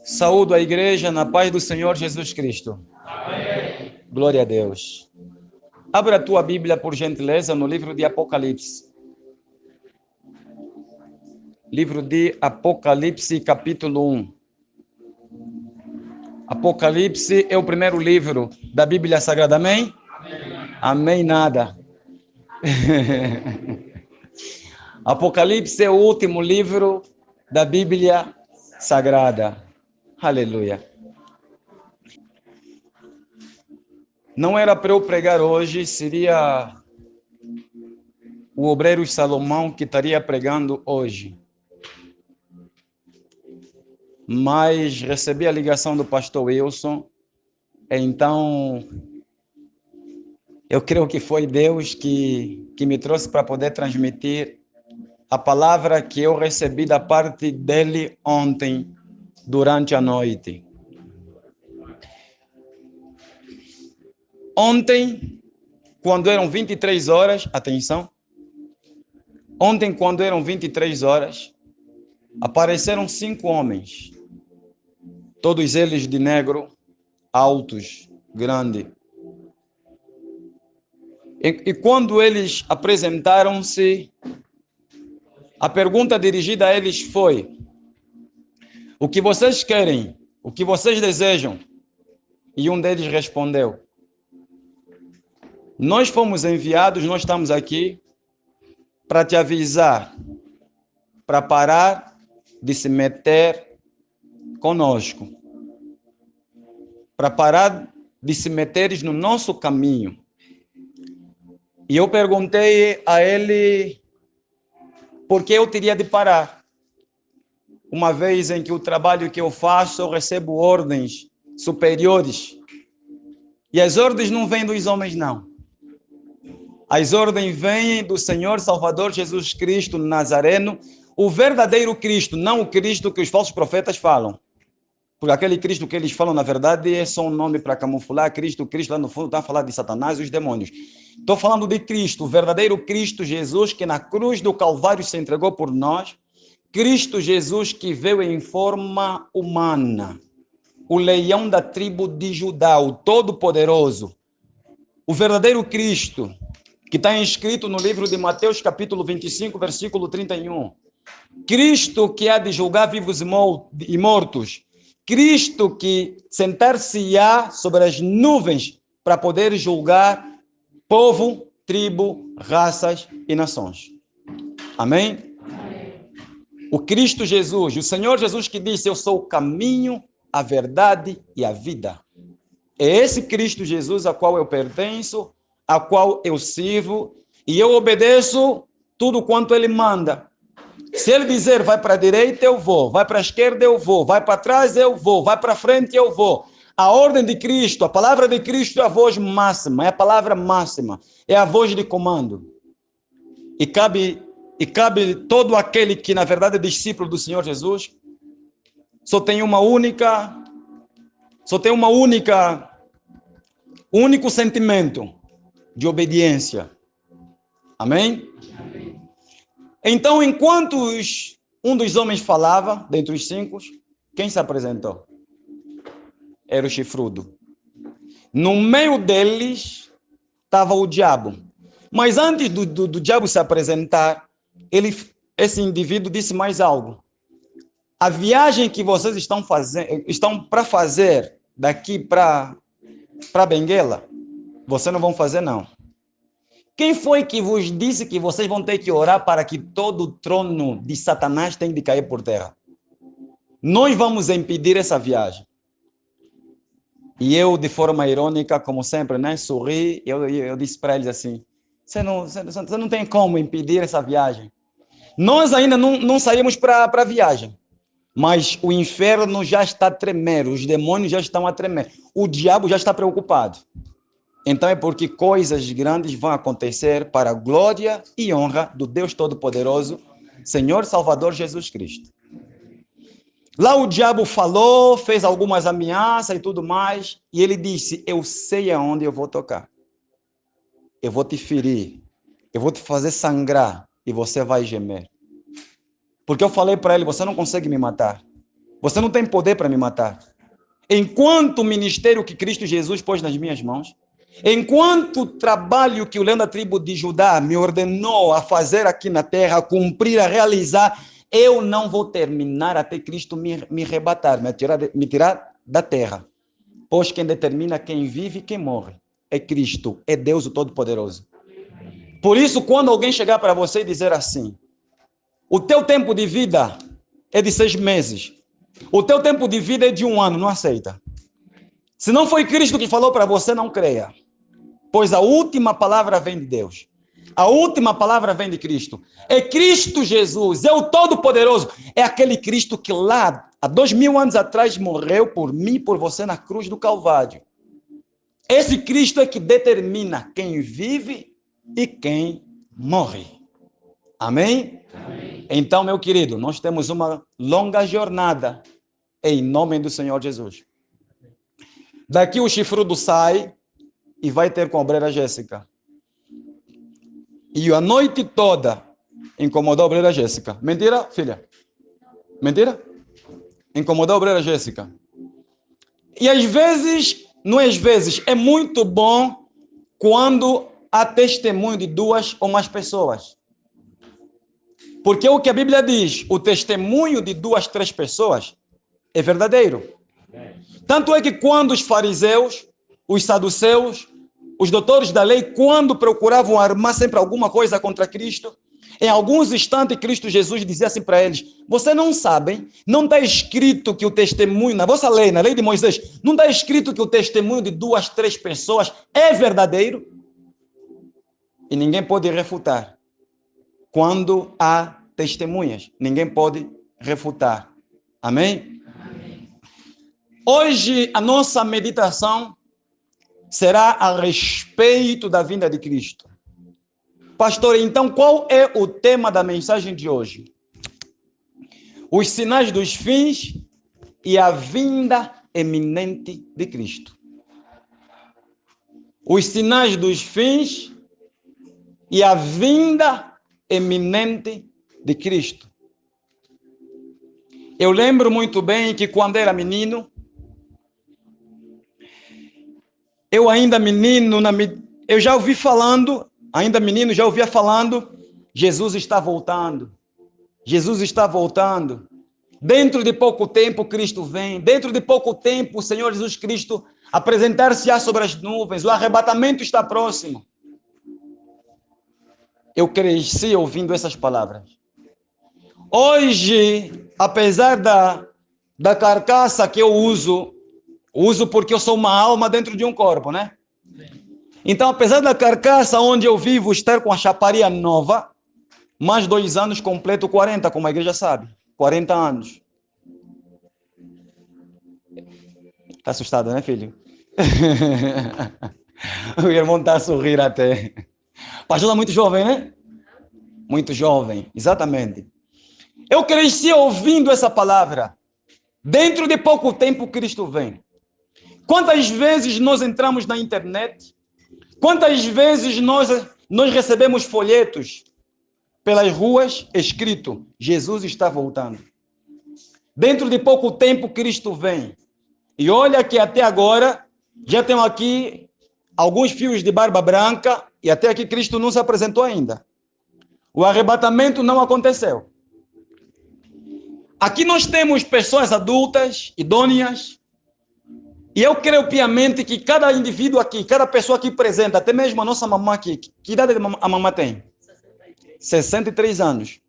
Saúdo a igreja na paz do Senhor Jesus Cristo. Amém. Glória a Deus. Abra a tua Bíblia, por gentileza, no livro de Apocalipse. Livro de Apocalipse, capítulo 1. Apocalipse é o primeiro livro da Bíblia Sagrada. Amém? Amém. Amém nada. Apocalipse é o último livro da Bíblia Sagrada. Aleluia. Não era para eu pregar hoje, seria o obreiro Salomão que estaria pregando hoje. Mas recebi a ligação do pastor Wilson, então eu creio que foi Deus que me trouxe para poder transmitir a palavra que eu recebi da parte dele ontem, durante a noite. Ontem, quando eram 23 horas, atenção, ontem quando eram 23 horas, apareceram 5 homens, todos eles de negro, altos, grandes. E quando eles apresentaram-se, a pergunta dirigida a eles foi: o que vocês querem? O que vocês desejam? E um deles respondeu: nós fomos enviados, nós estamos aqui para te avisar, para parar de se meter conosco, para parar de se meteres no nosso caminho. E eu perguntei a ele por que eu teria de parar, uma vez em que o trabalho que eu faço eu recebo ordens superiores, e as ordens não vêm dos homens, não. As ordens vêm do Senhor Salvador Jesus Cristo Nazareno, o verdadeiro Cristo, não o Cristo que os falsos profetas falam. Porque aquele Cristo que eles falam, na verdade, é só um nome para camuflar. Cristo, lá no fundo está a falar de Satanás e os demônios. Estou falando de Cristo, o verdadeiro Cristo Jesus, que na cruz do Calvário se entregou por nós. Cristo Jesus que veio em forma humana. O leão da tribo de Judá, o Todo-Poderoso. O verdadeiro Cristo, que está inscrito no livro de Mateus, capítulo 25, versículo 31. Cristo que há de julgar vivos e mortos. Cristo que sentar-se-á sobre as nuvens para poder julgar povo, tribo, raças e nações. Amém? Amém. O Cristo Jesus, o Senhor Jesus que disse: eu sou o caminho, a verdade e a vida. É esse Cristo Jesus a qual eu pertenço, a qual eu sirvo, e eu obedeço tudo quanto ele manda. Se ele dizer vai para a direita, eu vou, vai para a esquerda, eu vou, vai para trás, eu vou, vai para frente, eu vou. A ordem de Cristo, a palavra de Cristo é a voz máxima, é a palavra máxima, é a voz de comando. E cabe todo aquele que na verdade é discípulo do Senhor Jesus, único sentimento de obediência. Amém? Amém. Então, enquanto um dos homens falava, dentre os 5, quem se apresentou? Era o chifrudo. No meio deles estava o diabo. Mas antes do diabo se apresentar, esse indivíduo disse mais algo. A viagem que vocês estão para fazer daqui para Benguela, vocês não vão fazer, não. Quem foi que vos disse que vocês vão ter que orar para que todo o trono de Satanás tenha de cair por terra? Nós vamos impedir essa viagem. E eu, de forma irônica, como sempre, né, sorri, eu disse para eles assim: você não tem como impedir essa viagem. Nós ainda não saímos para a viagem, mas o inferno já está a tremer, os demônios já estão a tremer, o diabo já está preocupado. Então é porque coisas grandes vão acontecer para a glória e honra do Deus Todo-Poderoso, Senhor Salvador Jesus Cristo. Lá o diabo falou, fez algumas ameaças e tudo mais, e ele disse: eu sei aonde eu vou tocar. Eu vou te ferir, eu vou te fazer sangrar e você vai gemer. Porque eu falei para ele: você não consegue me matar. Você não tem poder para me matar. Enquanto o ministério que Cristo Jesus pôs nas minhas mãos, enquanto o trabalho que o leão da tribo de Judá me ordenou a fazer aqui na terra, a cumprir, a realizar, eu não vou terminar até Cristo me arrebatar, me tirar da terra. Pois quem determina quem vive e quem morre é Cristo, é Deus o Todo-Poderoso. Por isso, quando alguém chegar para você e dizer assim, o teu tempo de vida é de 6 meses, o teu tempo de vida é de 1 ano, não aceita. Se não foi Cristo que falou para você, não creia. Pois a última palavra vem de Deus. A última palavra vem de Cristo. É Cristo Jesus, é o Todo-Poderoso. É aquele Cristo que lá, há 2000 anos atrás, morreu por mim e por você na cruz do Calvário. Esse Cristo é que determina quem vive e quem morre. Amém? Amém. Então, meu querido, nós temos uma longa jornada em nome do Senhor Jesus. Daqui o chifrudo sai e vai ter com a obreira Jéssica. E a noite toda incomodou a obreira Jéssica. Mentira, filha? Mentira? Incomodou a obreira Jéssica. E às vezes, não é às vezes, é muito bom quando há testemunho de 2 ou mais pessoas. Porque o que a Bíblia diz, o testemunho de 2, 3 pessoas é verdadeiro. Tanto é que quando os fariseus, os saduceus, os doutores da lei, quando procuravam armar sempre alguma coisa contra Cristo, em alguns instantes Cristo Jesus dizia assim para eles, vocês não sabem, não está escrito que o testemunho, na vossa lei, na lei de Moisés, não está escrito que o testemunho de 2, 3 pessoas é verdadeiro? E ninguém pode refutar. Quando há testemunhas, ninguém pode refutar. Amém? Amém. Hoje a nossa meditação será a respeito da vinda de Cristo. Pastor, então qual é o tema da mensagem de hoje? Os sinais dos fins e a vinda eminente de Cristo. Os sinais dos fins e a vinda eminente de Cristo. Eu lembro muito bem que quando era menino, eu ainda menino, eu já ouvi falando, ainda menino, já ouvia falando, Jesus está voltando. Jesus está voltando. Dentro de pouco tempo, Cristo vem. Dentro de pouco tempo, o Senhor Jesus Cristo apresentar-se-á sobre as nuvens. O arrebatamento está próximo. Eu cresci ouvindo essas palavras. Hoje, apesar da carcaça que eu uso porque eu sou uma alma dentro de um corpo, né? Então, apesar da carcaça onde eu vivo estar com a chaparia nova, mais 2 anos completo 40, como a igreja sabe. 40 anos. Está assustado, né, filho? O irmão está a sorrir até. Pastor é muito jovem, né? Muito jovem, exatamente. Eu cresci ouvindo essa palavra. Dentro de pouco tempo, Cristo vem. Quantas vezes nós entramos na internet? Quantas vezes nós recebemos folhetos pelas ruas escrito, Jesus está voltando. Dentro de pouco tempo, Cristo vem. E olha que até agora, já tenho aqui alguns fios de barba branca, e até aqui Cristo não se apresentou ainda. O arrebatamento não aconteceu. Aqui nós temos pessoas adultas, idôneas, e eu creio piamente que cada indivíduo aqui, cada pessoa aqui presente, até mesmo a nossa mamãe aqui, que idade a mamãe tem? 63 anos.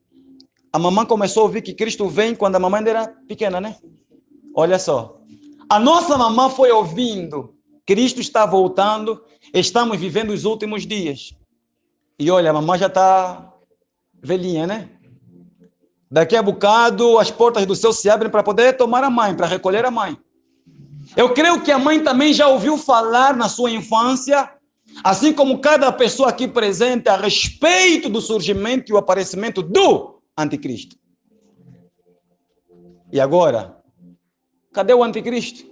A mamãe começou a ouvir que Cristo vem quando a mamãe ainda era pequena, né? Olha só. A nossa mamãe foi ouvindo, Cristo está voltando, estamos vivendo os últimos dias. E olha, a mamãe já está velhinha, né? Daqui a bocado as portas do céu se abrem para poder tomar a mãe, para recolher a mãe. Eu creio que a mãe também já ouviu falar na sua infância, assim como cada pessoa aqui presente, a respeito do surgimento e o aparecimento do anticristo. E agora, cadê o anticristo?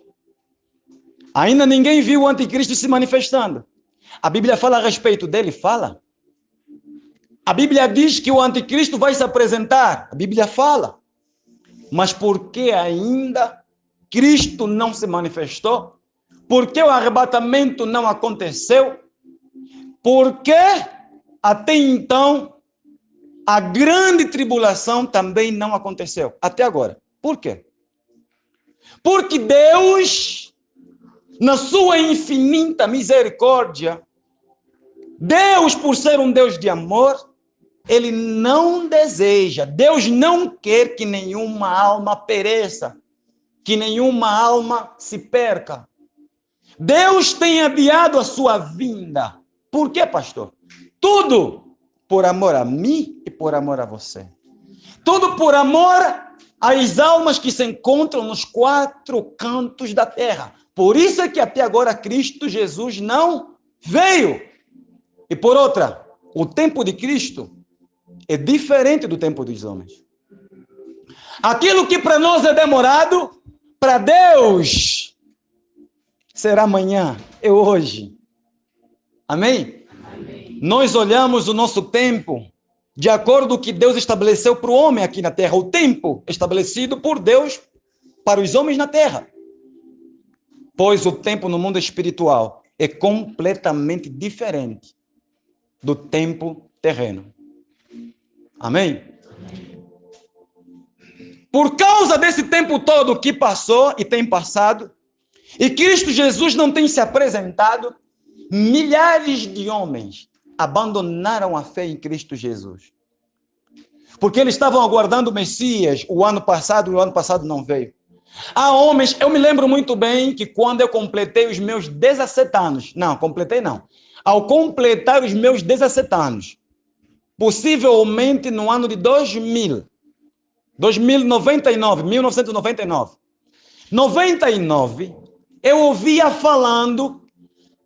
Ainda ninguém viu o anticristo se manifestando. A Bíblia fala a respeito dele? Fala. A Bíblia diz que o anticristo vai se apresentar. A Bíblia fala. Mas por que ainda Cristo não se manifestou? Por que o arrebatamento não aconteceu? Por que até então a grande tribulação também não aconteceu? Até agora. Por quê? Porque Deus, na sua infinita misericórdia, Deus, por ser um Deus de amor, Ele não deseja, Deus não quer que nenhuma alma pereça, que nenhuma alma se perca. Deus tem adiado a sua vinda. Por quê, pastor? Tudo por amor a mim e por amor a você. Tudo por amor às almas que se encontram nos 4 cantos da terra. Por isso é que até agora Cristo Jesus não veio. E por outra, o tempo de Cristo é diferente do tempo dos homens. Aquilo que para nós é demorado, para Deus será amanhã, é hoje. Amém? Amém? Nós olhamos o nosso tempo de acordo com o que Deus estabeleceu para o homem aqui na terra. O tempo estabelecido por Deus para os homens na terra. Pois o tempo no mundo espiritual é completamente diferente do tempo terreno. Amém? Por causa desse tempo todo que passou e tem passado, e Cristo Jesus não tem se apresentado, milhares de homens abandonaram a fé em Cristo Jesus. Porque eles estavam aguardando o Messias o ano passado, e o ano passado não veio. Há homens, eu me lembro muito bem que quando eu completei os meus 17 anos, não, completei não, ao completar os meus 17 anos, possivelmente no ano de 1999, eu ouvia falando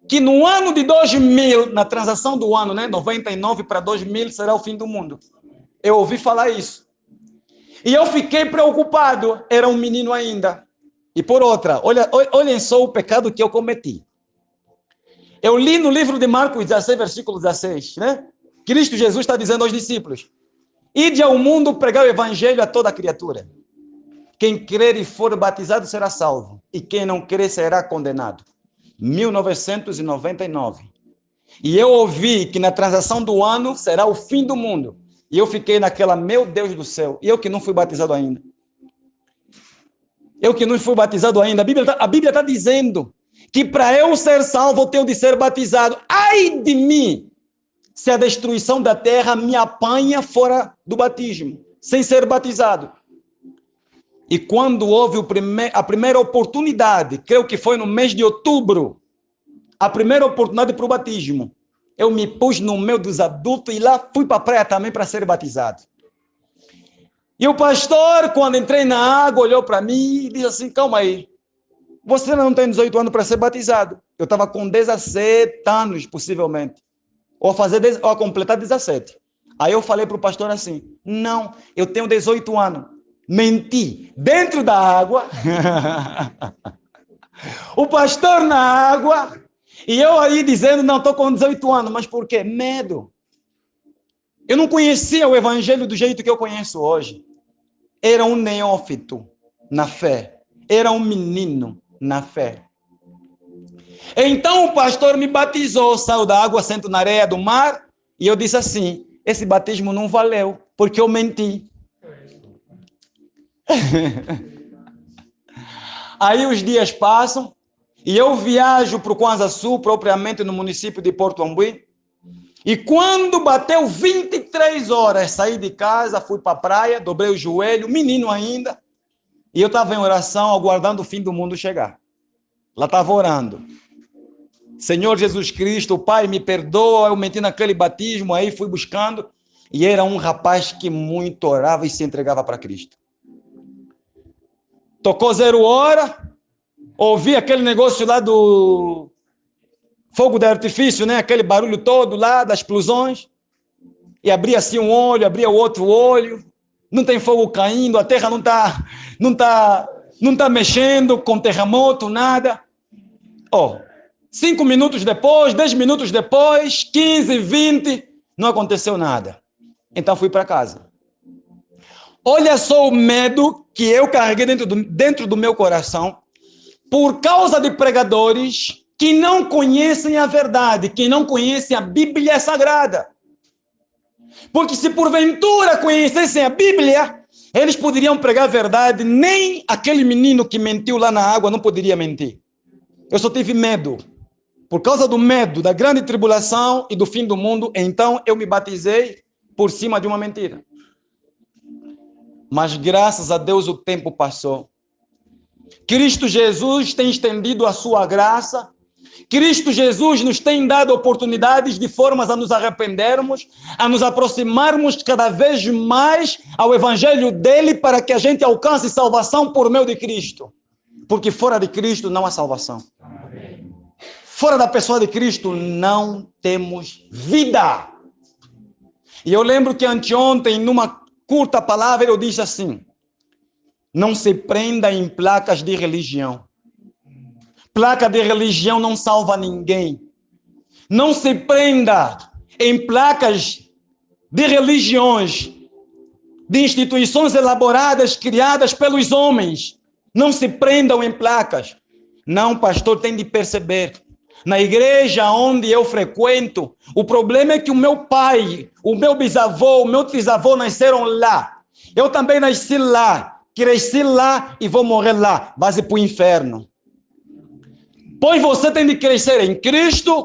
que no ano de 2000, na transação do ano, 99 para 2000 será o fim do mundo. Eu ouvi falar isso. E eu fiquei preocupado, era um menino ainda. E por outra, olhem só o pecado que eu cometi. Eu li no livro de Marcos 16, versículo 16, Cristo Jesus está dizendo aos discípulos: ide ao mundo pregar o evangelho a toda criatura. Quem crer e for batizado será salvo, e quem não crer será condenado. 1999. E eu ouvi que na transação do ano será o fim do mundo. E eu fiquei naquela, meu Deus do céu, e eu que não fui batizado ainda. Eu que não fui batizado ainda. A Bíblia está dizendo que para eu ser salvo eu tenho de ser batizado. Ai de mim, se a destruição da terra me apanha fora do batismo, sem ser batizado. E quando houve a primeira oportunidade, creio que foi no mês de outubro, a primeira oportunidade para o batismo, eu me pus no meio dos adultos e lá fui para a praia também para ser batizado. E o pastor, quando entrei na água, olhou para mim e disse assim: calma aí, você não tem 18 anos para ser batizado. Eu estava com 17 anos, possivelmente. Ou a completar 17. Aí eu falei para o pastor assim: não, eu tenho 18 anos. Menti. Dentro da água. O pastor na água. E eu aí dizendo: não, estou com 18 anos. Mas por quê? Medo. Eu não conhecia o evangelho do jeito que eu conheço hoje. Era um neófito na fé. Era um menino na fé. Então o pastor me batizou, saiu da água, sento na areia do mar, e eu disse assim: esse batismo não valeu, porque eu menti. Aí os dias passam, e eu viajo para o Kwanza Sul, propriamente no município de Porto Ambuí, e quando bateu 23 horas, saí de casa, fui para a praia, dobrei o joelho, menino ainda, e eu estava em oração, aguardando o fim do mundo chegar. Lá estava orando: Senhor Jesus Cristo, Pai, me perdoa, eu menti naquele batismo. Aí fui buscando, e era um rapaz que muito orava e se entregava para Cristo. Tocou 0 hora, ouvi aquele negócio lá do fogo de artifício, aquele barulho todo lá das explosões, e abria assim um olho, abria o outro olho, não tem fogo caindo, a terra não tá mexendo com terremoto, nada. 5 minutos depois, 10 minutos depois, 15, 20, não aconteceu nada. Então fui para casa. Olha só o medo que eu carreguei dentro do meu coração por causa de pregadores que não conhecem a verdade, que não conhecem a Bíblia Sagrada. Porque se porventura conhecessem a Bíblia, eles poderiam pregar a verdade, nem aquele menino que mentiu lá na água não poderia mentir. Eu só tive medo. Por causa do medo da grande tribulação e do fim do mundo, então eu me batizei por cima de uma mentira. Mas graças a Deus o tempo passou. Cristo Jesus tem estendido a sua graça. Cristo Jesus nos tem dado oportunidades de formas a nos arrependermos, a nos aproximarmos cada vez mais ao Evangelho dele para que a gente alcance salvação por meio de Cristo. Porque fora de Cristo não há salvação. Fora da pessoa de Cristo não temos vida. E eu lembro que anteontem, numa curta palavra, eu disse assim: não se prenda em placas de religião. Placa de religião não salva ninguém. Não se prenda em placas de religiões, de instituições elaboradas, criadas pelos homens. Não se prendam em placas. Não, pastor, tem de perceber. Na igreja onde eu frequento, o problema é que o meu pai, o meu bisavô, o meu trisavô nasceram lá. Eu também nasci lá, cresci lá e vou morrer lá. Base para o inferno. Pois você tem de crescer em Cristo,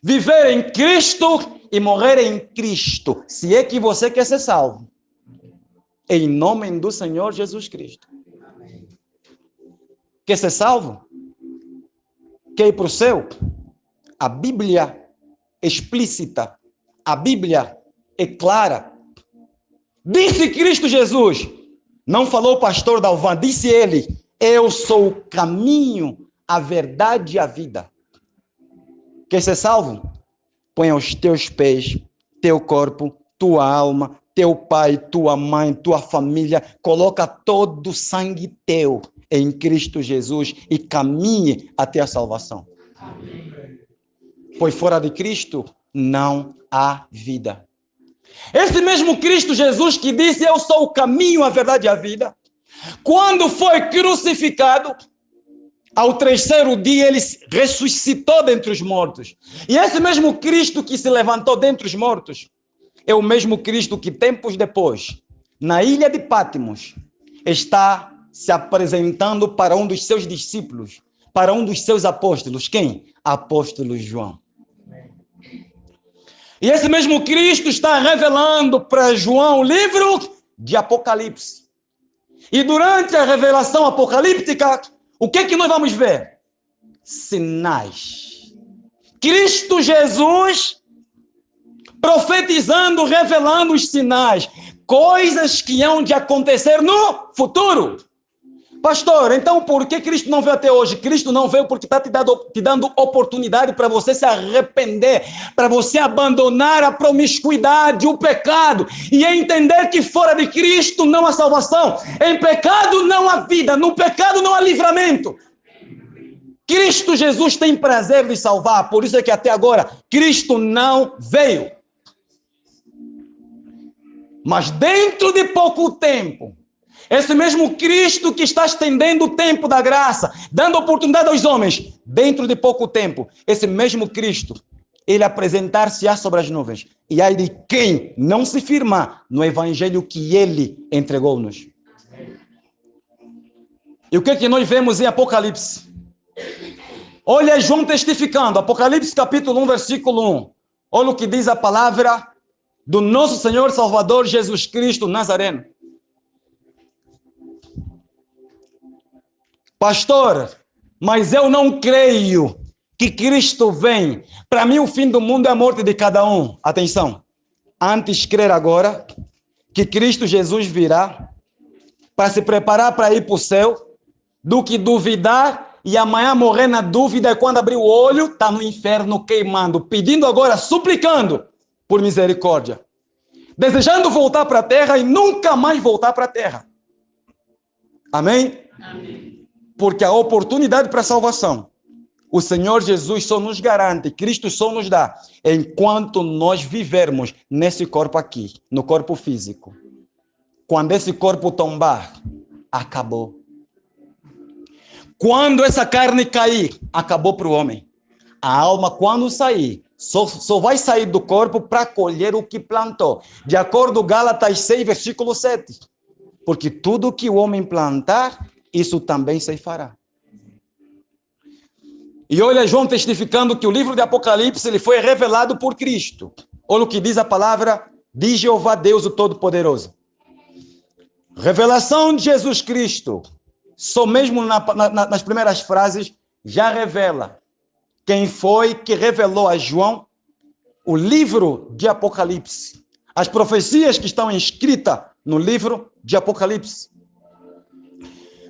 viver em Cristo e morrer em Cristo, se é que você quer ser salvo. Em nome do Senhor Jesus Cristo. Quer ser salvo? Quer ir para o céu? A Bíblia é explícita, a Bíblia é clara. Disse Cristo Jesus, não falou o pastor Dalvan, disse ele: eu sou o caminho, a verdade e a vida. Quer ser salvo? Põe aos teus pés, teu corpo, tua alma, teu pai, tua mãe, tua família, coloca todo o sangue teu em Cristo Jesus e caminhe até a salvação. Amém. Pois fora de Cristo não há vida. Esse mesmo Cristo Jesus que disse: eu sou o caminho, a verdade e a vida, quando foi crucificado, ao terceiro dia ele ressuscitou dentre os mortos. E esse mesmo Cristo que se levantou dentre os mortos é o mesmo Cristo que tempos depois, na ilha de Patmos, está se apresentando para um dos seus discípulos, para um dos seus apóstolos. Quem? Apóstolo João. E esse mesmo Cristo está revelando para João o livro de Apocalipse. E durante a revelação apocalíptica, o que é que nós vamos ver? Sinais. Cristo Jesus profetizando, revelando os sinais. Coisas que hão de acontecer no futuro. Pastor, então por que Cristo não veio até hoje? Cristo não veio porque está te dando oportunidade para você se arrepender, para você abandonar a promiscuidade, o pecado, e entender que fora de Cristo não há salvação. Em pecado não há vida, no pecado não há livramento. Cristo Jesus tem prazer de salvar, por isso é que até agora Cristo não veio. Mas dentro de pouco tempo, esse mesmo Cristo que está estendendo o tempo da graça, dando oportunidade aos homens, dentro de pouco tempo, esse mesmo Cristo, ele apresentar-se-á sobre as nuvens. E ai de quem não se firmar no evangelho que ele entregou-nos. E o que é que nós vemos em Apocalipse? Olha João testificando, Apocalipse capítulo 1, versículo 1. Olha o que diz a palavra do nosso Senhor Salvador Jesus Cristo Nazareno. Pastor, mas eu não creio que Cristo vem. Para mim o fim do mundo é a morte de cada um. Atenção. Antes crer agora que Cristo Jesus virá para se preparar para ir para o céu, do que duvidar e amanhã morrer na dúvida, e quando abrir o olho, está no inferno queimando, pedindo agora, suplicando por misericórdia, desejando voltar para a terra e nunca mais voltar para a terra. Amém? Amém. Porque a oportunidade para a salvação, o Senhor Jesus só nos garante, Cristo só nos dá, enquanto nós vivermos nesse corpo aqui, no corpo físico. Quando esse corpo tombar, acabou. Quando essa carne cair, acabou para o homem. A alma, quando sair, só vai sair do corpo para colher o que plantou. De acordo com Gálatas 6, versículo 7. Porque tudo que o homem plantar, isso também se fará. E olha João testificando que o livro de Apocalipse ele foi revelado por Cristo. Olha o que diz a palavra de Jeová Deus, o Todo-Poderoso. Revelação de Jesus Cristo. Só mesmo nas primeiras frases já revela quem foi que revelou a João o livro de Apocalipse. As profecias que estão escritas no livro de Apocalipse.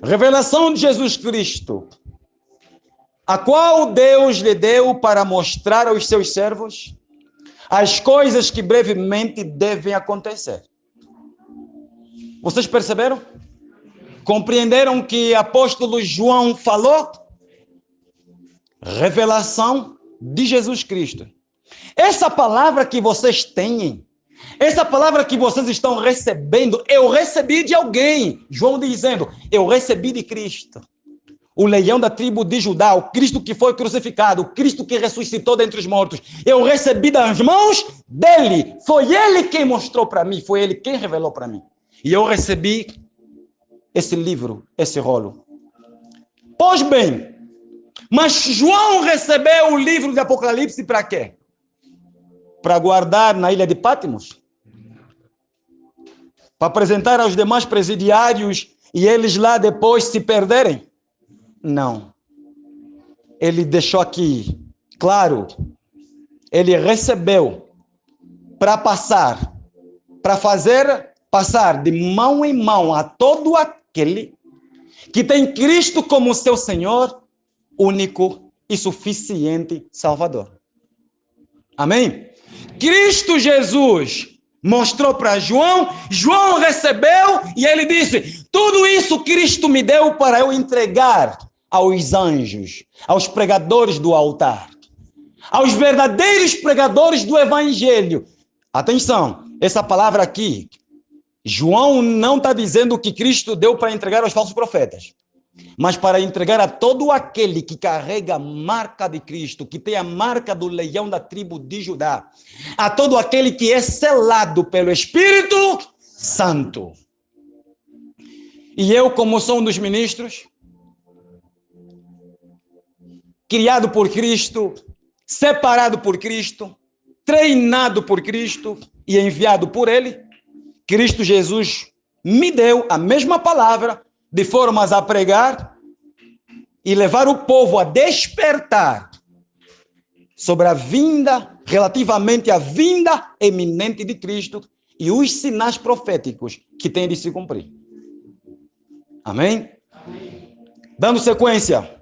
Revelação de Jesus Cristo, a qual Deus lhe deu para mostrar aos seus servos as coisas que brevemente devem acontecer. Vocês perceberam? Compreenderam que o apóstolo João falou? Revelação de Jesus Cristo. Essa palavra que vocês têm, essa palavra que vocês estão recebendo, eu recebi de alguém. João dizendo, eu recebi de Cristo. O leão da tribo de Judá, o Cristo que foi crucificado, o Cristo que ressuscitou dentre os mortos. Eu recebi das mãos dele. Foi ele quem mostrou para mim, foi ele quem revelou para mim. E eu recebi esse livro, esse rolo. Pois bem, mas João recebeu o livro de Apocalipse para quê? Para guardar na ilha de Patmos? Para apresentar aos demais presidiários e eles lá depois se perderem? Não. Ele deixou aqui, claro, ele recebeu para passar, para fazer passar de mão em mão a todo aquele que tem Cristo como seu Senhor, único e suficiente Salvador. Amém? Cristo Jesus mostrou para João, João recebeu e ele disse, tudo isso Cristo me deu para eu entregar aos anjos, aos pregadores do altar, aos verdadeiros pregadores do evangelho. Atenção, essa palavra aqui, João não está dizendo que Cristo deu para entregar aos falsos profetas, mas para entregar a todo aquele que carrega a marca de Cristo, que tem a marca do leão da tribo de Judá, a todo aquele que é selado pelo Espírito Santo. E eu, como sou um dos ministros, criado por Cristo, separado por Cristo, treinado por Cristo e enviado por Ele, Cristo Jesus me deu a mesma palavra de formas a pregar e levar o povo a despertar sobre a vinda, relativamente à vinda eminente de Cristo e os sinais proféticos que têm de se cumprir. Amém? Amém. Dando sequência,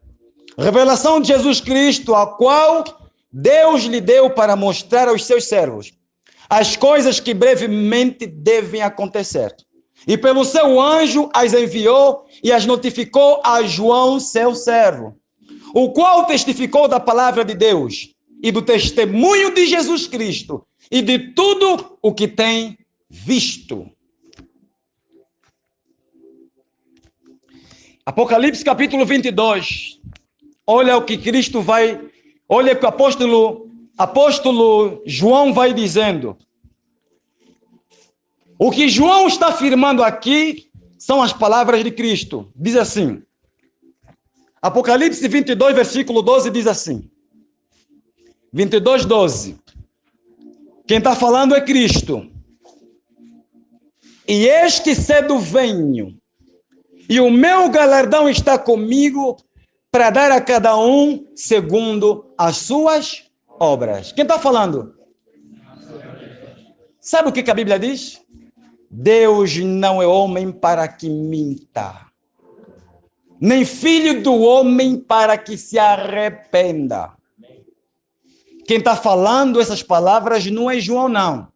revelação de Jesus Cristo, a qual Deus lhe deu para mostrar aos seus servos as coisas que brevemente devem acontecer. E pelo seu anjo as enviou e as notificou a João, seu servo, o qual testificou da palavra de Deus e do testemunho de Jesus Cristo e de tudo o que tem visto. Apocalipse capítulo 22. Olha o que Cristo vai, olha o que o apóstolo João vai dizendo. O que João está afirmando aqui são as palavras de Cristo. Diz assim, Apocalipse 22, versículo 12, diz assim, 22, 12. Quem está falando é Cristo. E eis que cedo venho, e o meu galardão está comigo, para dar a cada um segundo as suas obras. Quem está falando? Sabe o que a Bíblia diz? Deus não é homem para que minta, nem filho do homem para que se arrependa. Quem está falando essas palavras não é João, não.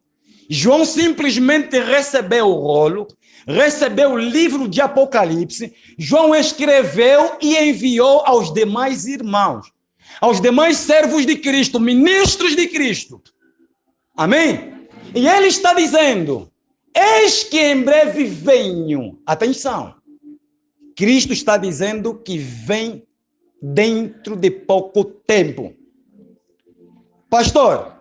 João simplesmente recebeu o rolo, recebeu o livro de Apocalipse, João escreveu e enviou aos demais irmãos, aos demais servos de Cristo, ministros de Cristo. Amém? E ele está dizendo, eis que em breve venho, atenção, Cristo está dizendo que vem dentro de pouco tempo. Pastor,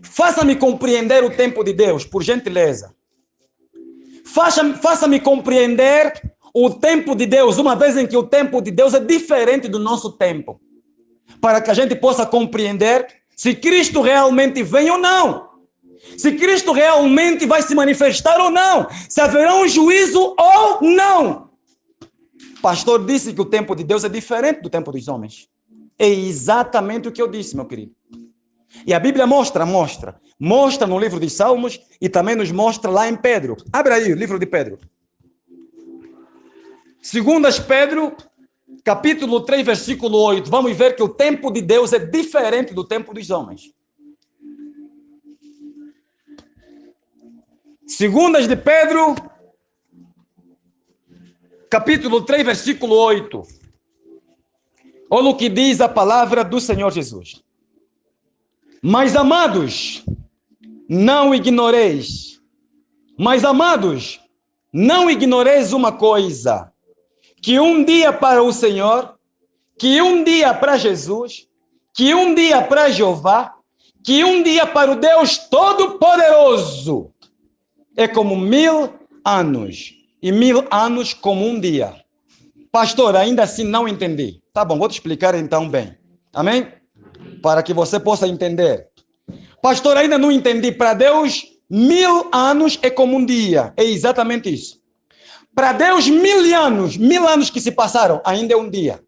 faça-me compreender o tempo de Deus, por gentileza. Faça-me compreender o tempo de Deus, uma vez em que o tempo de Deus é diferente do nosso tempo, para que a gente possa compreender se Cristo realmente vem ou não, se Cristo realmente vai se manifestar ou não, se haverá um juízo ou não. Pastor disse que o tempo de Deus é diferente do tempo dos homens. É exatamente o que eu disse, meu querido. E a Bíblia mostra no livro de Salmos e também nos mostra lá em Pedro. Abre aí o livro de Pedro. 2 Pedro, capítulo 3, versículo 8. Vamos ver que o tempo de Deus é diferente do tempo dos homens. 2 de Pedro, capítulo 3, versículo 8. Olha o que diz a palavra do Senhor Jesus. Mas amados, não ignoreis. Mas amados, não ignoreis uma coisa, que um dia para o Senhor, que um dia para Jesus, que um dia para Jeová, que um dia para o Deus Todo-Poderoso é como 1000 anos, e 1000 anos como um dia. Pastor, ainda assim não entendi. Tá bom, vou te explicar então bem. Amém? Para que você possa entender. Pastor, ainda não entendi. Para Deus, 1000 anos é como um dia. É exatamente isso. Para Deus, 1000 anos que se passaram, ainda é um dia.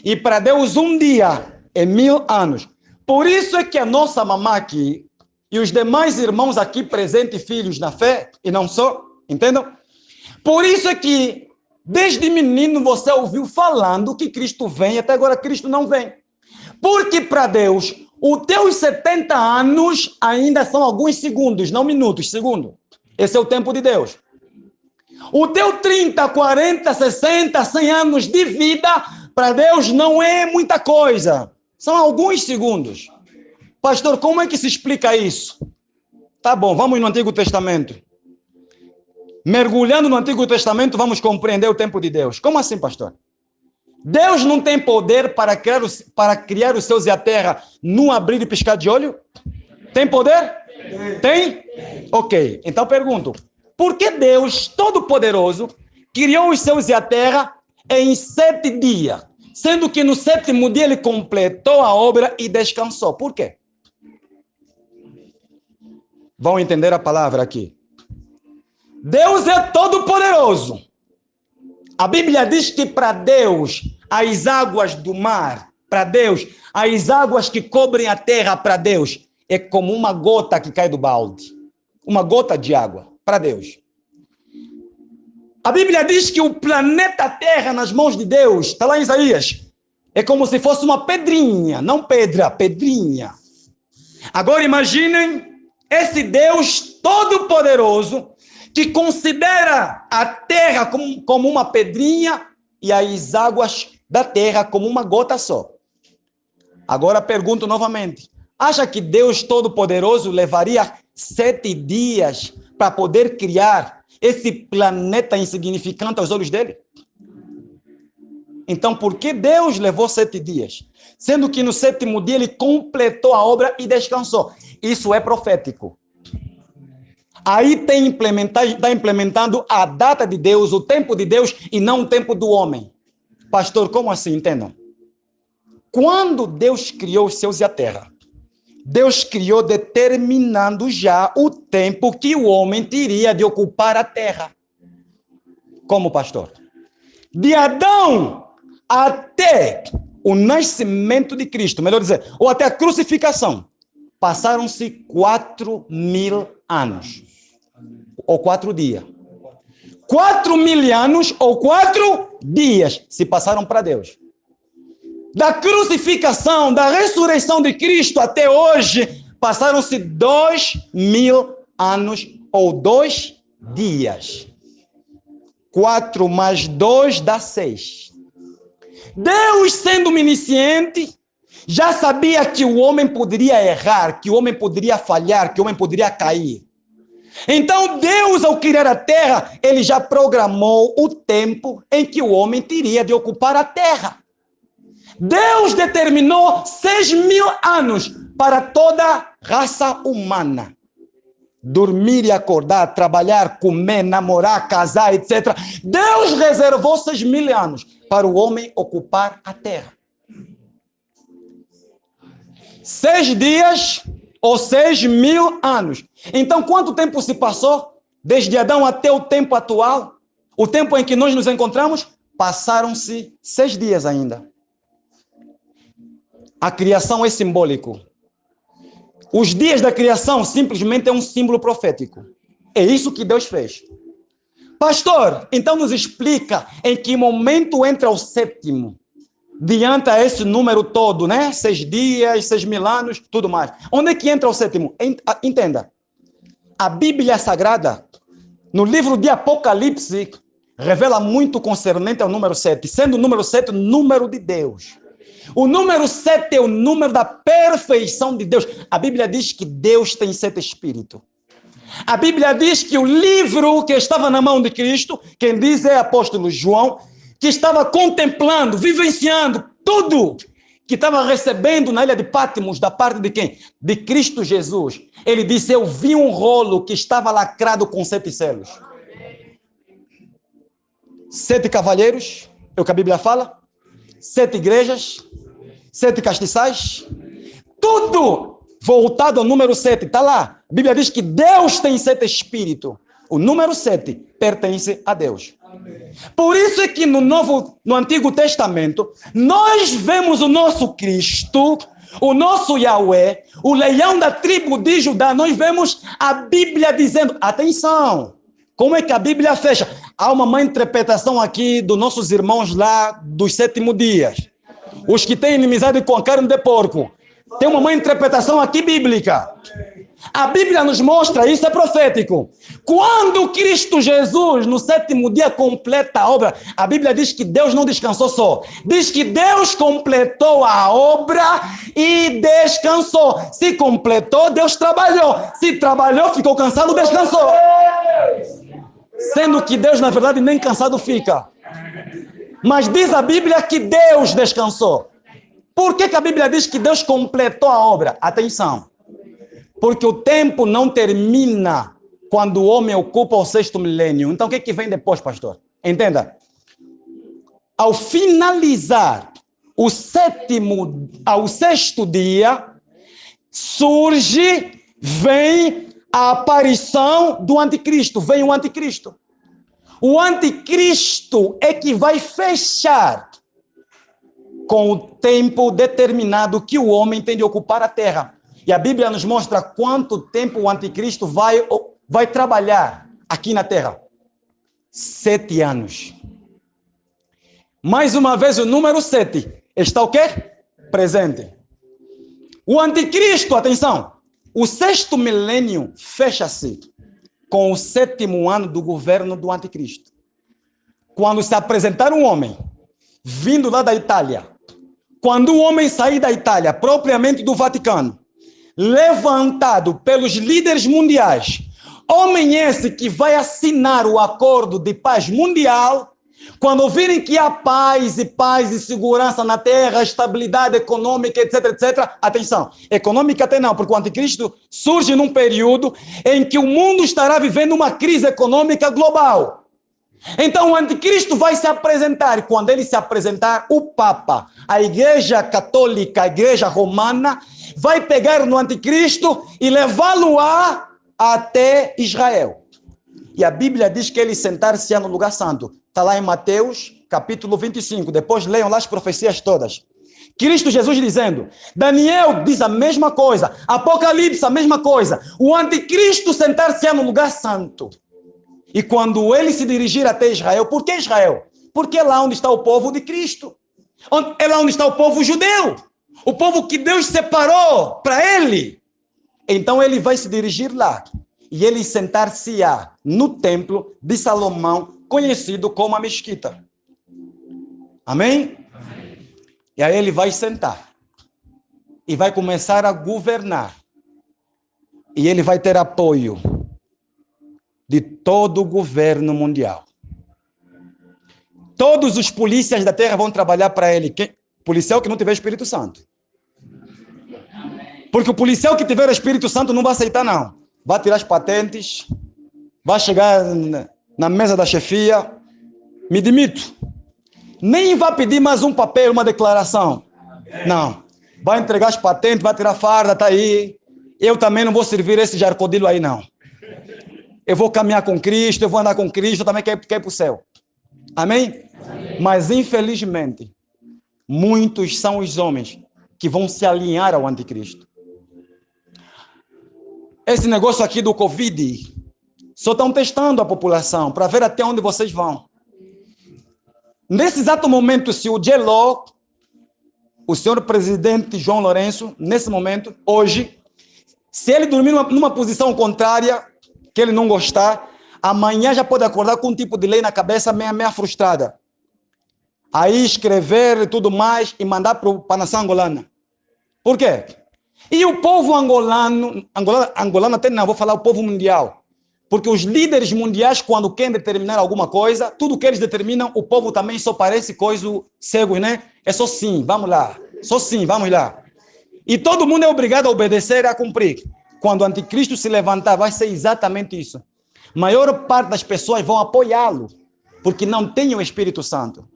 E para Deus, um dia é 1000 anos. Por isso é que a nossa mamã aqui e os demais irmãos aqui presentes, filhos na fé, e não só, entendam? Por isso é que desde menino você ouviu falando que Cristo vem, até agora Cristo não vem. Porque para Deus, os teus 70 anos ainda são alguns segundos, não minutos, segundos. Esse é o tempo de Deus. O teu 30, 40, 60, 100 anos de vida, para Deus não é muita coisa. São alguns segundos. Pastor, como é que se explica isso? Tá bom, vamos no Antigo Testamento. Mergulhando no Antigo Testamento, vamos compreender o tempo de Deus. Como assim, pastor? Deus não tem poder para criar os céus e a terra num abrir e piscar de olho? Tem poder? Tem? Ok, então pergunto. Por que Deus Todo-Poderoso criou os céus e a terra em 7 dias? Sendo que no 7º dia ele completou a obra e descansou. Por quê? Vão entender a palavra aqui. Deus é todo-poderoso. A Bíblia diz que para Deus, as águas do mar, para Deus, as águas que cobrem a terra, para Deus, é como uma gota que cai do balde. Uma gota de água, para Deus. A Bíblia diz que o planeta Terra nas mãos de Deus, está lá em Isaías, é como se fosse uma pedrinha, não pedra, pedrinha. Agora imaginem esse Deus todo-poderoso que considera a terra como uma pedrinha e as águas da terra como uma gota só. Agora pergunto novamente, acha que Deus Todo-Poderoso levaria 7 dias para poder criar esse planeta insignificante aos olhos dele? Então, por que Deus levou 7 dias? Sendo que no 7º dia ele completou a obra e descansou. Isso é profético. Aí está implementando a data de Deus, o tempo de Deus e não o tempo do homem. Pastor, como assim? Entendam. Quando Deus criou os céus e a terra, Deus criou determinando já o tempo que o homem teria de ocupar a terra. Como, pastor? De Adão até o nascimento de Cristo, melhor dizer, ou até a crucificação, passaram-se 4.000 anos. Ou 4 dias. 4.000 anos ou 4 dias se passaram para Deus. Da crucificação, da ressurreição de Cristo até hoje, passaram-se 2.000 anos ou 2 dias. 4 mais 2 dá 6. Deus, sendo onisciente, já sabia que o homem poderia errar, que o homem poderia falhar, que o homem poderia cair. Então Deus, ao criar a terra, ele já programou o tempo em que o homem teria de ocupar a terra. Deus determinou 6.000 anos para toda a raça humana. Dormir e acordar, trabalhar, comer, namorar, casar, etc. Deus reservou 6.000 anos para o homem ocupar a terra. 6 dias ou 6.000 anos. Então, quanto tempo se passou? Desde Adão até o tempo atual? O tempo em que nós nos encontramos? Passaram-se 6 dias ainda. A criação é simbólico. Os dias da criação simplesmente é um símbolo profético. É isso que Deus fez. Pastor, então nos explica em que momento entra o sétimo, diante a esse número todo, né? 6 dias, 6.000 anos, tudo mais. Onde é que entra o sétimo? Entenda. A Bíblia Sagrada, no livro de Apocalipse, revela muito concernente ao número 7, sendo o número 7 o número de Deus. O número 7 é o número da perfeição de Deus. A Bíblia diz que Deus tem 7 espíritos. A Bíblia diz que o livro que estava na mão de Cristo, quem diz é o apóstolo João, que estava contemplando, vivenciando tudo que estava recebendo na ilha de Patmos, da parte de quem? De Cristo Jesus. Ele disse, eu vi um rolo que estava lacrado com 7 selos. 7 cavalheiros, é o que a Bíblia fala. 7 igrejas, 7 castiçais, tudo voltado ao número 7, está lá. A Bíblia diz que Deus tem 7 espíritos. O número 7 pertence a Deus. Por isso é que no Antigo Testamento, nós vemos o nosso Cristo, o nosso Yahweh, o leão da tribo de Judá. Nós vemos a Bíblia dizendo, atenção, como é que a Bíblia fecha? Há uma má interpretação aqui dos nossos irmãos lá dos 7º dias. Os que têm inimizade com a carne de porco. Tem uma má interpretação aqui bíblica. A Bíblia nos mostra, isso é profético. Quando Cristo Jesus, no 7º dia, completa a obra, a Bíblia diz que Deus não descansou só. Diz que Deus completou a obra e descansou. Se completou, Deus trabalhou. Se trabalhou, ficou cansado, descansou. Sendo que Deus, na verdade, nem cansado fica. Mas diz a Bíblia que Deus descansou. Por que a Bíblia diz que Deus completou a obra? Atenção. Porque o tempo não termina quando o homem ocupa o 6º milênio. Então, o que vem depois, pastor? Entenda. Ao finalizar ao 6º dia, vem a aparição do anticristo. Vem o anticristo. O anticristo é que vai fechar com o tempo determinado que o homem tem de ocupar a terra. E a Bíblia nos mostra quanto tempo o anticristo vai trabalhar aqui na terra. 7 anos. Mais uma vez o número 7 está o quê? Presente. O anticristo, atenção, o 6º milênio fecha-se com o 7º ano do governo do anticristo. Quando se apresentar um homem vindo lá da Itália, quando o homem sair da Itália, propriamente do Vaticano, levantado pelos líderes mundiais, homem esse que vai assinar o acordo de paz mundial, quando ouvirem que há paz e segurança na terra, estabilidade econômica, etc, etc, atenção, econômica até não, porque o anticristo surge num período em que o mundo estará vivendo uma crise econômica global. Então o anticristo vai se apresentar, e quando ele se apresentar, o Papa, a Igreja Católica, a Igreja Romana, vai pegar no anticristo e levá-lo até Israel. E a Bíblia diz que ele sentar-se no lugar santo. Está lá em Mateus, capítulo 25. Depois leiam lá as profecias todas. Cristo Jesus dizendo, Daniel diz a mesma coisa, Apocalipse a mesma coisa. O anticristo sentar-se no lugar santo. E quando ele se dirigir até Israel, por que Israel? Porque é lá onde está o povo de Cristo. É lá onde está o povo judeu. O povo que Deus separou para ele. Então ele vai se dirigir lá. E ele sentar-se-á no templo de Salomão, conhecido como a Mesquita. Amém? Amém? E aí ele vai sentar. E vai começar a governar. E ele vai ter apoio de todo o governo mundial. Todos os polícias da terra vão trabalhar para ele. Policial que não tiver Espírito Santo. Porque o policial que tiver Espírito Santo não vai aceitar, não. Vai tirar as patentes, vai chegar na mesa da chefia, me demito. Nem vai pedir mais um papel, uma declaração. Não. Vai entregar as patentes, vai tirar a farda, está aí. Eu também não vou servir esse jarcodilho aí, não. Eu vou caminhar com Cristo, eu vou andar com Cristo, eu também quero ir para o céu. Amém? Amém? Mas, infelizmente, muitos são os homens que vão se alinhar ao anticristo. Esse negócio aqui do Covid, só estão testando a população para ver até onde vocês vão. Nesse exato momento, se o Gelo, o senhor presidente João Lourenço, nesse momento, hoje, se ele dormir numa posição contrária, que ele não gostar, amanhã já pode acordar com um tipo de lei na cabeça meia frustrada. Aí escrever e tudo mais e mandar para a nação angolana. Por quê? E o povo angolano até não, vou falar o povo mundial. Porque os líderes mundiais, quando querem determinar alguma coisa, tudo que eles determinam, o povo também só parece coisa cego, né? É só sim, vamos lá. Só sim, vamos lá. E todo mundo é obrigado a obedecer e a cumprir. Quando o anticristo se levantar, vai ser exatamente isso. A maior parte das pessoas vão apoiá-lo, porque não tem o Espírito Santo.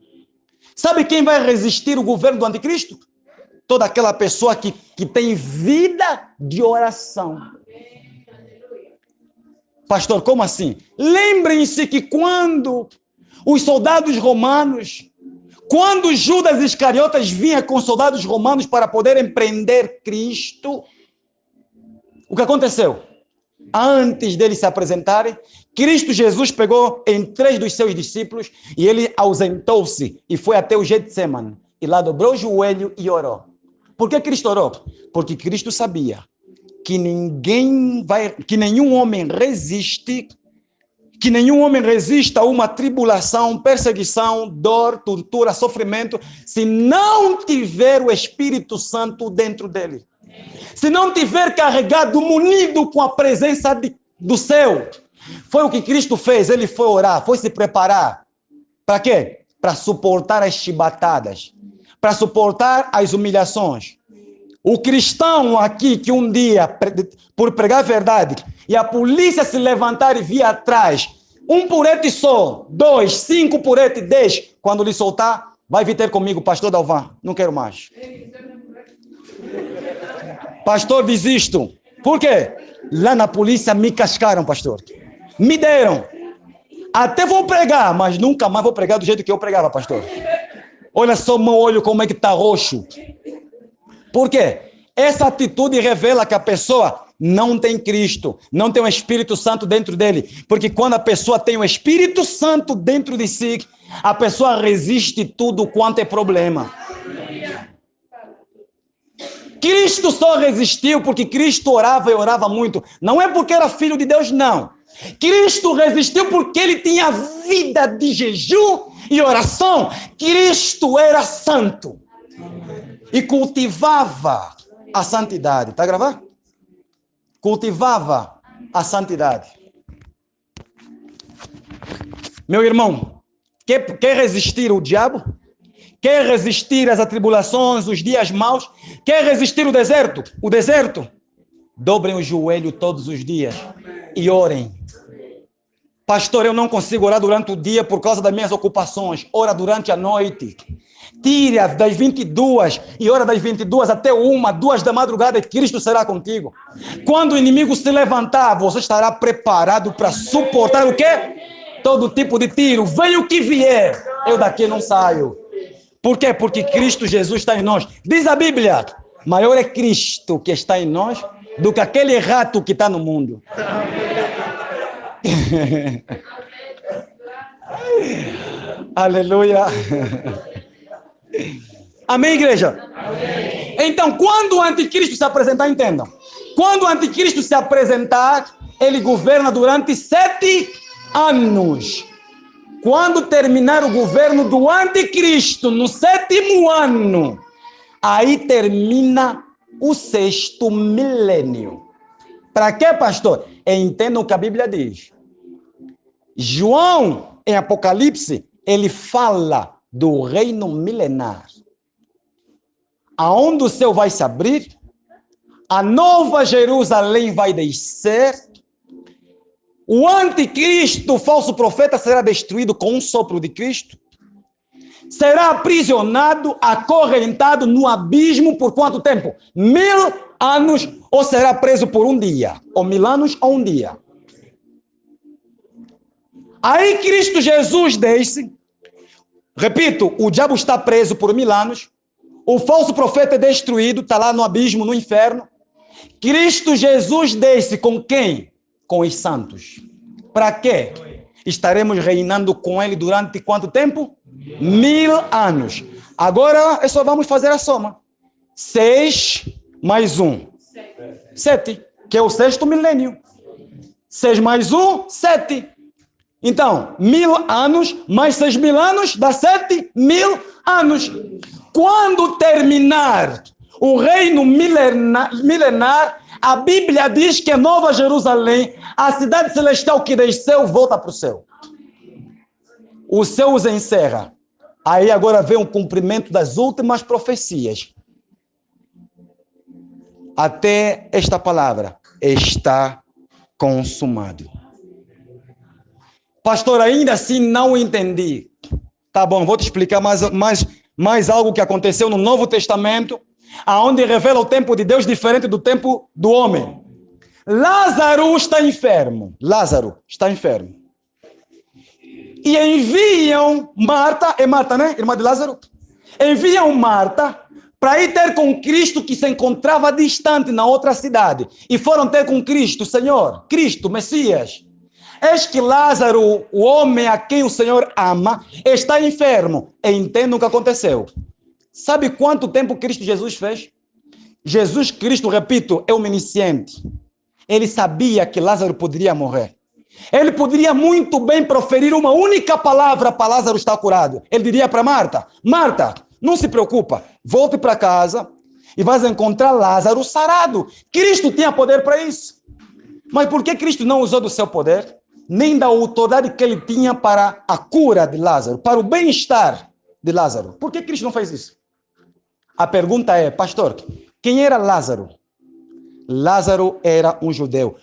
Sabe quem vai resistir o governo do anticristo? Toda aquela pessoa que tem vida de oração. Pastor, como assim? Lembrem-se que quando os soldados romanos, quando Judas Iscariotas vinha com soldados romanos para poderem prender Cristo, o que aconteceu? Antes deles se apresentarem, Cristo Jesus pegou em 3 dos seus discípulos e ele ausentou-se e foi até o Getsemane. E lá dobrou o joelho e orou. Por que Cristo orou? Porque Cristo sabia que nenhum homem resista a uma tribulação, perseguição, dor, tortura, sofrimento, se não tiver o Espírito Santo dentro dele. Se não tiver carregado, munido com a presença do céu. Foi o que Cristo fez, ele foi orar, foi se preparar. Para quê? Para suportar as chibatadas, para suportar as humilhações. O cristão aqui que um dia, por pregar a verdade, e a polícia se levantar e vir atrás, 1 purete só, 2, 5 purete, 10, quando lhe soltar, vai vir ter comigo, pastor Dalvan, não quero mais. Pastor, desisto. Por quê? Lá na polícia me cascaram, pastor. Me deram. Até vou pregar, mas nunca mais vou pregar do jeito que eu pregava, pastor. Olha só meu olho como é que está roxo. Por quê? Essa atitude revela que a pessoa não tem Cristo, não tem o Espírito Santo dentro dele. Porque quando a pessoa tem o Espírito Santo dentro de si, a pessoa resiste tudo quanto é problema. Cristo só resistiu porque Cristo orava e orava muito. Não é porque era filho de Deus, não. Cristo resistiu porque ele tinha vida de jejum e oração. Cristo era santo e cultivava a santidade. Está gravando? Cultivava a santidade. Meu irmão, quer resistir o diabo? Quer resistir às atribulações, os dias maus? Quer resistir o deserto? O deserto? Dobrem o joelho todos os dias e orem. Pastor, eu não consigo orar durante o dia por causa das minhas ocupações. Ora durante a noite. Tire das 22 e ora das 22 até 1, 2 da madrugada e Cristo será contigo. Quando o inimigo se levantar, você estará preparado para suportar o quê? Todo tipo de tiro. Venha o que vier, eu daqui não saio. Por quê? Porque Cristo Jesus está em nós. Diz a Bíblia, maior é Cristo que está em nós do que aquele rato que está no mundo. Aleluia. Amém, igreja? Amém. Então, quando o anticristo se apresentar, entendam. Quando o anticristo se apresentar, ele governa durante 7 anos. Quando terminar o governo do anticristo, no 7º ano, aí termina o 6º milênio. Para quê, pastor? Entendam o que a Bíblia diz. João, em Apocalipse, ele fala do reino milenar, aonde o céu vai se abrir, a nova Jerusalém vai descer, o anticristo, o falso profeta, será destruído com um sopro de Cristo, será aprisionado, acorrentado no abismo por quanto tempo? 1000 anos, ou será preso por um dia, ou 1000 anos ou um dia. Aí Cristo Jesus desce, repito, o diabo está preso por 1000 anos, o falso profeta é destruído, está lá no abismo, no inferno. Cristo Jesus desce com quem? Com os santos. Para quê? Estaremos reinando com ele durante quanto tempo? 1000 anos. Agora, só vamos fazer a soma. 6 mais 1. 7, que é o sexto milênio. 6 mais 1, 7. Então, 1000 anos mais 6.000 anos dá 7.000 anos. Quando terminar o reino milenar, a Bíblia diz que a Nova Jerusalém, a cidade celestial que desceu, volta para o céu. O céu os encerra. Aí agora vem o cumprimento das últimas profecias. Até esta palavra, está consumado. Pastor, ainda assim não entendi. Tá bom, vou te explicar mais algo que aconteceu no Novo Testamento, aonde revela o tempo de Deus diferente do tempo do homem. Lázaro está enfermo. Lázaro está enfermo. E enviam Marta, é Marta, né? Irmã de Lázaro? Enviam Marta para ir ter com Cristo, que se encontrava distante na outra cidade. E foram ter com Cristo, Senhor, Cristo, Messias. Eis que Lázaro, o homem a quem o Senhor ama, está enfermo. E entendam o que aconteceu. Sabe quanto tempo Cristo Jesus fez? Jesus Cristo, repito, é onisciente. Ele sabia que Lázaro poderia morrer. Ele poderia muito bem proferir uma única palavra para Lázaro estar curado. Ele diria para Marta, Marta, não se preocupa, volte para casa e vais encontrar Lázaro sarado. Cristo tinha poder para isso. Mas por que Cristo não usou do seu poder? Nem da autoridade que ele tinha para a cura de Lázaro, para o bem-estar de Lázaro. Por que Cristo não fez isso? A pergunta é, pastor, quem era Lázaro? Lázaro era um judeu.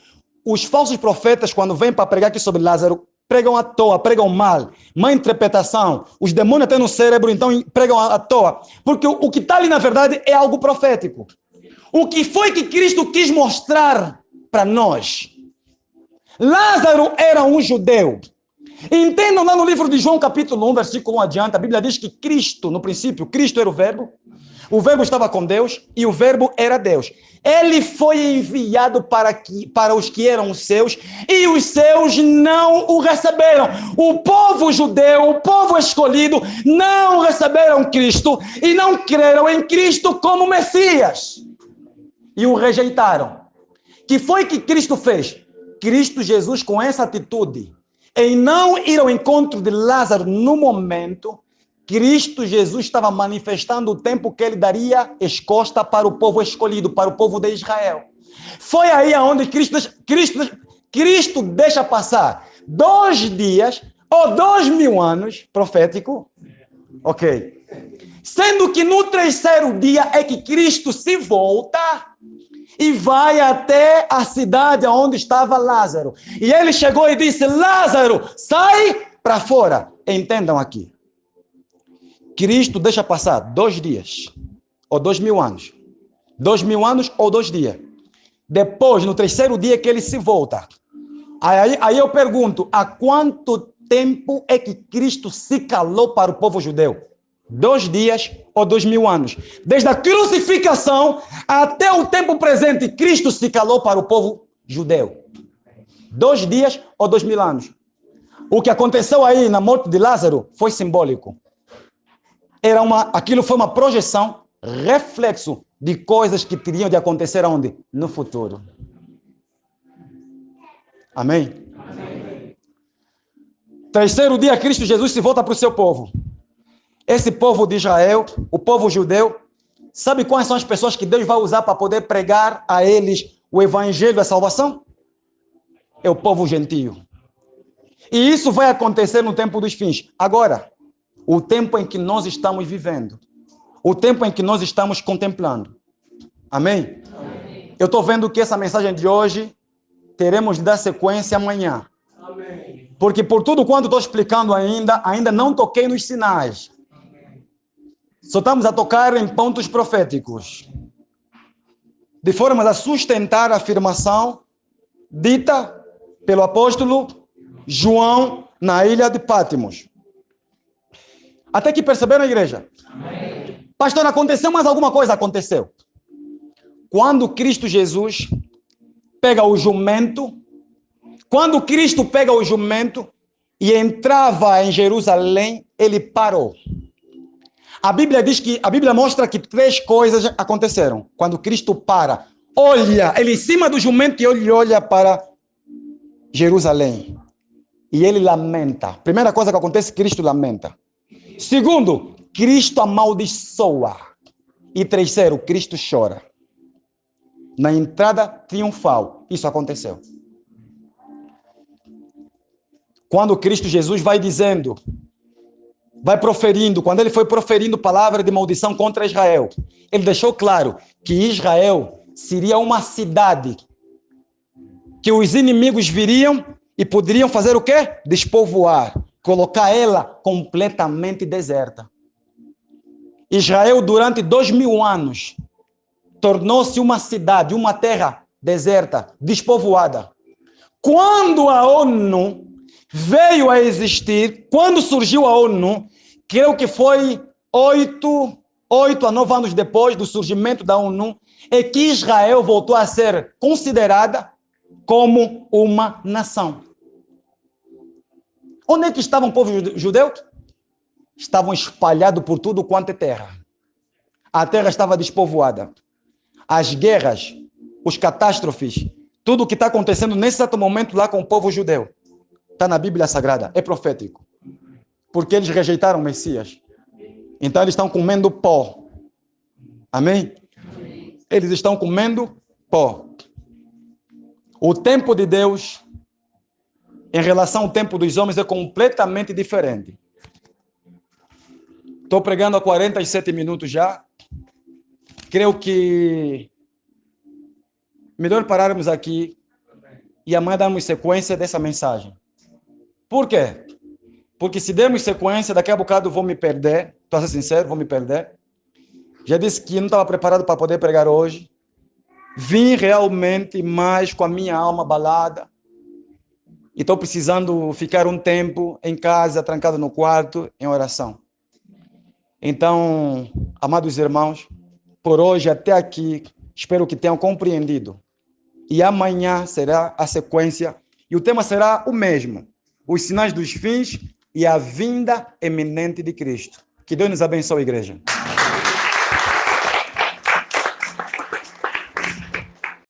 Os falsos profetas, quando vêm para pregar aqui sobre Lázaro, pregam à toa, pregam mal, má interpretação. Os demônios têm no cérebro, então pregam à toa. Porque o que está ali, na verdade, é algo profético. O que foi que Cristo quis mostrar para nós? Lázaro era um judeu. Entendam lá no livro de João, capítulo 1, versículo 1 adiante, a Bíblia diz que Cristo, no princípio, Cristo era o verbo estava com Deus e o verbo era Deus. Ele foi enviado para os que eram os seus e os seus não o receberam. O povo judeu, o povo escolhido, não receberam Cristo e não creram em Cristo como Messias. E o rejeitaram. Que foi que Cristo fez? Cristo Jesus, com essa atitude, em não ir ao encontro de Lázaro no momento, Cristo Jesus estava manifestando o tempo que ele daria escosta para o povo escolhido, para o povo de Israel. Foi aí onde Cristo deixa passar 2 dias ou 2000 anos, profético, ok? Sendo que no 3º dia é que Cristo se volta e vai até a cidade onde estava Lázaro. E ele chegou e disse, Lázaro, sai para fora. Entendam aqui. Cristo deixa passar 2 dias, ou 2000 anos. 2000 anos ou 2 dias. Depois, no 3º dia que ele se volta. Aí eu pergunto, há quanto tempo é que Cristo se calou para o povo judeu? 2 dias ou 2000 anos. Desde a crucificação até o tempo presente, Cristo se calou para o povo judeu. 2 dias ou 2000 anos. O que aconteceu aí na morte de Lázaro foi simbólico. Aquilo foi uma projeção, reflexo de coisas que teriam de acontecer onde? No futuro. Amém? Amém. 3º dia, Cristo Jesus se volta para o seu povo. Esse povo de Israel, o povo judeu, sabe quais são as pessoas que Deus vai usar para poder pregar a eles o evangelho da salvação? É o povo gentio. E isso vai acontecer no tempo dos fins. Agora, o tempo em que nós estamos vivendo, o tempo em que nós estamos contemplando. Amém? Amém. Eu estou vendo que essa mensagem de hoje teremos de dar sequência amanhã. Amém. Porque por tudo quanto estou explicando ainda não toquei nos sinais. Só estamos a tocar em pontos proféticos, de forma a sustentar a afirmação dita pelo apóstolo João na ilha de Patmos. Até que perceberam, igreja? Amém. Pastor, aconteceu, mas alguma coisa aconteceu. Quando Cristo Jesus pega o jumento, quando Cristo pega o jumento e entrava em Jerusalém, ele parou. A Bíblia mostra que 3 coisas aconteceram. Quando Cristo para, olha, ele em cima do jumento e ele olha para Jerusalém. E ele lamenta. Primeira coisa que acontece, Cristo lamenta. Segundo, Cristo amaldiçoa. E terceiro, Cristo chora. Na entrada triunfal, isso aconteceu. Quando Cristo Jesus vai dizendo, vai proferindo, quando ele foi proferindo palavra de maldição contra Israel, ele deixou claro que Israel seria uma cidade que os inimigos viriam e poderiam fazer o quê? Despovoar, colocar ela completamente deserta. Israel, durante 2000 anos, tornou-se uma cidade, uma terra deserta, despovoada. Quando a ONU veio a existir, quando surgiu a ONU, creio que foi 8 a 9 anos depois do surgimento da ONU, é que Israel voltou a ser considerada como uma nação. Onde é que estava o povo judeu? Estavam espalhados por tudo quanto é terra. A terra estava despovoada. As guerras, os catástrofes, tudo o que está acontecendo nesse exato momento lá com o povo judeu, está na Bíblia Sagrada, é profético. Porque eles rejeitaram o Messias. Então eles estão comendo pó. Amém? Eles estão comendo pó. O tempo de Deus, em relação ao tempo dos homens, é completamente diferente. Estou pregando há 47 minutos já. Creio que melhor pararmos aqui e amanhã darmos sequência dessa mensagem. Por quê? Porque se dermos sequência, daqui a bocado vou me perder. Estou a ser sincero, vou me perder. Já disse que não estava preparado para poder pregar hoje. Vim realmente mais com a minha alma abalada. E estou precisando ficar um tempo em casa, trancado no quarto, em oração. Então, amados irmãos, por hoje até aqui, espero que tenham compreendido. E amanhã será a sequência, e o tema será o mesmo: os sinais dos fins e a vinda eminente de Cristo. Que Deus nos abençoe, igreja.